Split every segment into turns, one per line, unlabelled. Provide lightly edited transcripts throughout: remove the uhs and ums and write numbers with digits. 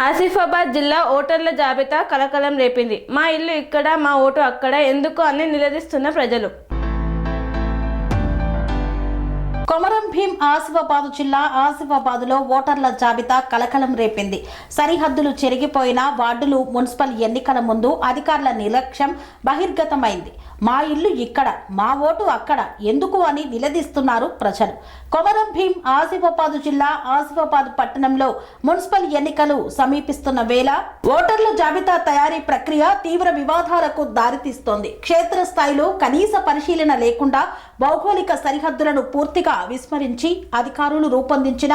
ఆసిఫాబాద్ జిల్లా ఓటర్ల జాబితా కలకలం రేపింది. మా ఇల్లు ఇక్కడ, మా ఓటు అక్కడ ఎందుకు అని నిలదీస్తున్న ప్రజలు.
కొమరం భీం ఆసిఫాబాద్ జిల్లా ఆసిఫాబాద్లో ఓటర్ల జాబితా కలకలం రేపింది. సరిహద్దులు చెరిగిపోయిన వార్డులు మున్సిపల్ ఎన్నికల ముందు అధికారుల నిర్లక్ష్యం బహిర్గతమైంది. మా ఇల్లు ఇక్కడ, మా ఓటు అక్కడ ఎందుకు అని నిలదీస్తున్నారు ప్రజలు. కొమరం భీం ఆసిఫాబాద్ జిల్లా ఆసిఫాబాద్ పట్టణంలో మున్సిపల్ ఎన్నికలు సమీపిస్తున్న వేళ ఓటర్ల జాబితా తయారీ ప్రక్రియ తీవ్ర వివాదాలకు దారితీస్తోంది. క్షేత్రస్థాయిలో కనీస పరిశీలన లేకుండా భౌగోళిక సరిహద్దులను పూర్తిగా విస్మరించి అధికారులు రూపొందించిన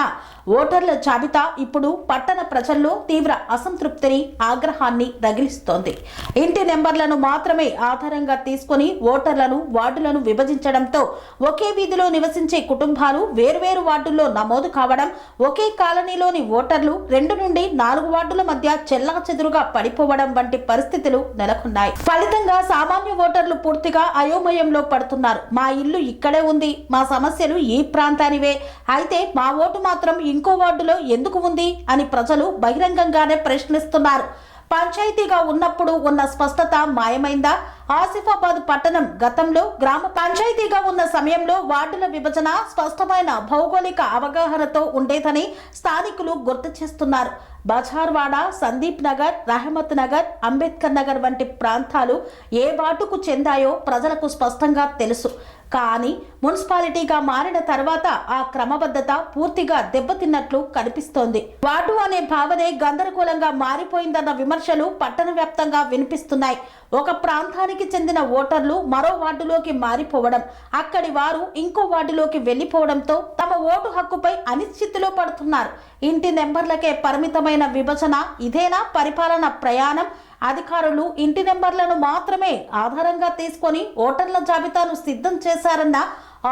ఓటర్ల జాబితా ఇప్పుడు పట్టణ ప్రజల్లో తీవ్ర అసంతృప్తిని, ఆగ్రహాన్ని రగిలిస్తోంది. ఇంటి నెంబర్లను మాత్రమే ఆధారంగా తీసుకుని ఓటర్లను, వార్డులను విభజించడంతో ఒకే వీధిలో నివసించే కుటుంబాలు వేర్వేరు వార్డుల్లో నమోదు కావడం, ఒకే కాలనీలోని ఓటర్లు 2 నుండి 4 వార్డుల మధ్య చెల్లాచెదురుగా పడిపోవడం వంటి పరిస్థితులు నెలకొన్నాయి. ఫలితంగా సామాన్య ఓటర్లు పూర్తిగా అయోమయంలో పడుతున్నారు. మా ఇల్లు ఇక్కడే ఉంది, మా సమస్యలు ఈ ప్రాంతానివే, అయితే మా ఓటు మాత్రం ఇంకో వార్డులో ఎందుకు ఉంది అని ప్రజలు బహిరంగంగానే ప్రశ్నిస్తున్నారు. పంచాయతీగా ఉన్నప్పుడు ఉన్న స్పష్టత మాయమైందా? ఆసిఫాబాద్ పట్టణం గతంలో గ్రామ పంచాయతీగా ఉన్న సమయంలో వార్డుల విభజన స్పష్టమైన భౌగోళిక అవగాహనతో ఉండేదని స్థానికులు గుర్తు చేస్తున్నారు. బజార్వాడ, సందీప్ నగర్, రహమత్ నగర్, అంబేద్కర్ నగర్ వంటి ప్రాంతాలు ఏ వార్డుకు చెందాయో ప్రజలకు స్పష్టంగా తెలుసు. కానీ మున్సిపాలిటీగా మారిన తర్వాత ఆ క్రమబద్ధత పూర్తిగా దెబ్బతిన్నట్లు కనిపిస్తోంది. వార్డు అనే భావనే గందరగోళంగా మారిపోయిందన్న విమర్శలు పట్టణ వ్యాప్తంగా వినిపిస్తున్నాయి. ఒక ప్రాంతానికి చెందిన ఓటర్లు మరో వార్డులోకి మారిపోవడం, అక్కడి వారు ఇంకో వార్డులోకి వెళ్లిపోవడంతో తమ ఓటు హక్కుపై అనిశ్చితిలో పడుతున్నారు. ఇంటి నెంబర్లకే పరిమితమైన విభజన ఇదేనా పరిపాలన ప్రయాణం? అధికారులు ఇంటి నెంబర్లను మాత్రమే ఆధారంగా తీసుకొని ఓటర్ల జాబితాను సిద్ధం చేశారన్న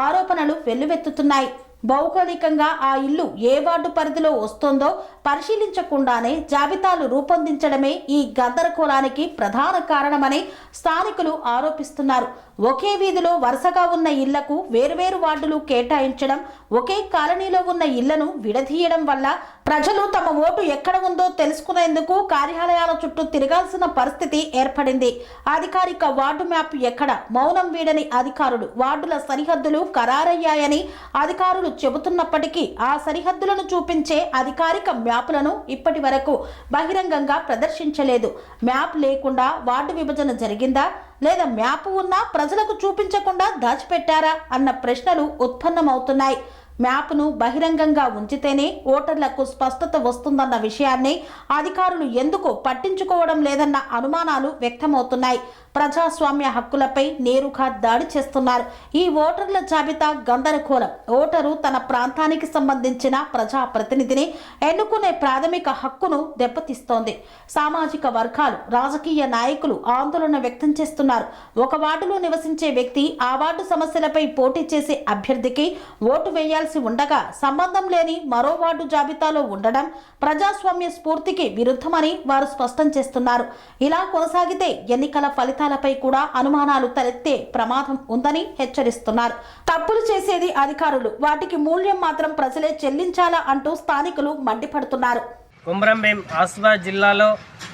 ఆరోపణలు వెల్లువెత్తుతున్నాయి. భౌగోళికంగా ఆ ఇల్లు ఏ వార్డు పరిధిలో వస్తుందో పరిశీలించకుండానే జాబితాలు రూపొందించడమే ఈ గందరగోళానికి ప్రధాన కారణమని స్థానికులు ఆరోపిస్తున్నారు. ఒకే వీధిలో వరుసగా ఉన్న ఇళ్లకు వేర్వేరు వార్డులు కేటాయించడం, ఒకే కాలనీలో ఉన్న ఇళ్లను విడదీయడం వల్ల ప్రజలు తమ ఓటు ఎక్కడ ఉందో తెలుసుకునేందుకు కార్యాలయాల చుట్టూ తిరగాల్సిన పరిస్థితి ఏర్పడింది. అధికారిక వార్డు మ్యాప్ ఎక్కడ? మౌనం వీడని అధికారులు. వార్డుల సరిహద్దులు ఖరారయ్యాయని అధికారులు చెబుతున్నప్పటికీ ఆ సరిహద్దులను చూపించే అధికారిక మ్యాపులను ఇప్పటి వరకు బహిరంగంగా ప్రదర్శించలేదు. మ్యాప్ లేకుండా వార్డు విభజన జరిగిందా, లేదా మ్యాప్ ఉన్నా ప్రజలకు చూపించకుండా దాచిపెట్టారా అన్న ప్రశ్నలు ఉత్పన్నమవుతున్నాయి. మ్యాప్ను బహిరంగంగా ఉంచితేనే ఓటర్లకు స్పష్టత వస్తుందన్న విషయాన్ని అధికారులు ఎందుకు పట్టించుకోవడం లేదన్న అనుమానాలు వ్యక్తమవుతున్నాయి. ప్రజాస్వామ్య హక్కులపై నేరుగా దాడి చేస్తున్నారు. ఈ ఓటర్ల జాబితా గందరగోళం ఓటరు తన ప్రాంతానికి సంబంధించిన ప్రజాప్రతినిధిని ఎన్నుకునే ప్రాథమిక హక్కును దెబ్బతీస్తోంది. సామాజిక వర్గాలు, రాజకీయ నాయకులు ఆందోళన వ్యక్తం చేస్తున్నారు. ఒక వార్డులో నివసించే వ్యక్తి ఆ వార్డు సమస్యలపై పోటీ చేసే అభ్యర్థికి ఓటు వేయాల్సి ఉండగా సంబంధం లేని మరో వార్డు జాబితాలో ఉండడం ప్రజాస్వామ్య స్ఫూర్తికి విరుద్ధమని వారు స్పష్టం చేస్తున్నారు. ఇలా కొనసాగితే ఎన్నికల ఫలితాలపై కూడా అనుమానాలు తలెత్తే ప్రమాదం ఉందని హెచ్చరిస్తున్నారు. తప్పులు చేసేది అధికారులు, వాటికి మూల్యం మాత్రం ప్రజలే చెల్లించాలా అంటూ స్థానికులు మండిపడుతున్నారు.
కొమరం భీం ఆసిఫాబాద్ జిల్లాలో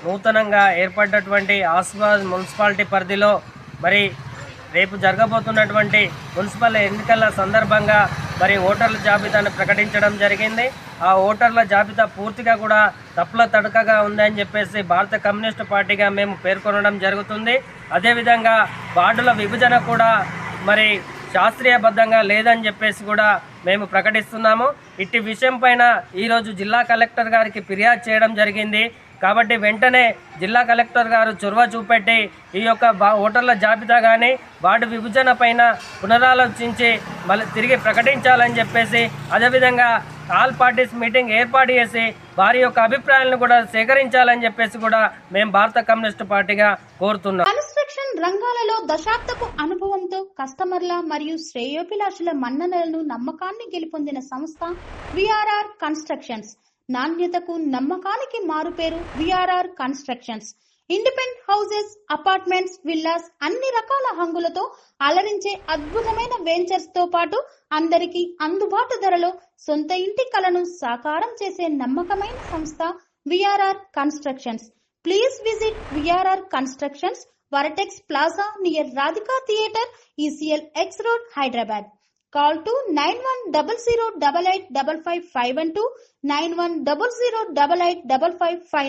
నూతనంగా ఏర్పడినటువంటి ఆసిఫాబాద్ మున్సిపాలిటీ పరిధిలో మరి రేపు జరగబోతున్నటువంటి మున్సిపల్ ఎన్నికల సందర్భంగా మరి ఓటర్ల జాబితాను ప్రకటించడం జరిగింది. ఆ ఓటర్ల జాబితా పూర్తిగా కూడా తప్పుల తడకగా ఉందని చెప్పేసి భారత కమ్యూనిస్టు పార్టీగా మేము పేర్కొనడం జరుగుతుంది. అదేవిధంగా వార్డుల విభజన కూడా మరి శాస్త్రీయబద్ధంగా లేదని చెప్పేసి కూడా మేము ప్రకటిస్తున్నాము. ఇట్టి విషయం పైన ఈరోజు జిల్లా కలెక్టర్ గారికి ఫిర్యాదు చేయడం జరిగింది. కాబట్టి వెంటనే జిల్లా కలెక్టర్ గారు చొరవ చూపెట్టి ఈ యొక్క ఓటర్ల జాబితా కానీ వార్డు విభజన పైన పునరాలోచించి మళ్ళీ తిరిగి ప్రకటించాలని చెప్పేసి, అదేవిధంగా ఆల్ పార్టీస్ మీటింగ్ ఏర్పాటు చేసి వారి యొక్క అభిప్రాయాలను కూడా సేకరించాలని చెప్పేసి కూడా మేము భారత కమ్యూనిస్టు పార్టీగా కోరుతున్నాం.
కన్స్ట్రక్షన్ రంగాలలో దశాబ్దపు అనుభవంతో కస్టమర్ల మరియు శ్రేయోభిలాషుల మన్ననలను, నమ్మకాన్ని గెలుపొందిన సంస్థ విఆర్ఆర్ కన్స్ట్రక్షన్స్. నాణ్యతకు, నమ్మకానికి మారుపేరు VRR constructions. Independent houses, apartments, villas అన్ని రకాల హంగులతో అలరించే అద్భుతమైన వెంచర్స్ తో పాటు అందరికీ అందుబాటు ధరలో సొంత ఇంటి కలను సాకారం చేసే నమ్మకమైన సంస్థ VRR Constructions. Please visit VRR Constructions, Varatex Plaza near Radhika Theatre, ECL X Road, Hyderabad. Call to 9100885552, 9100885559.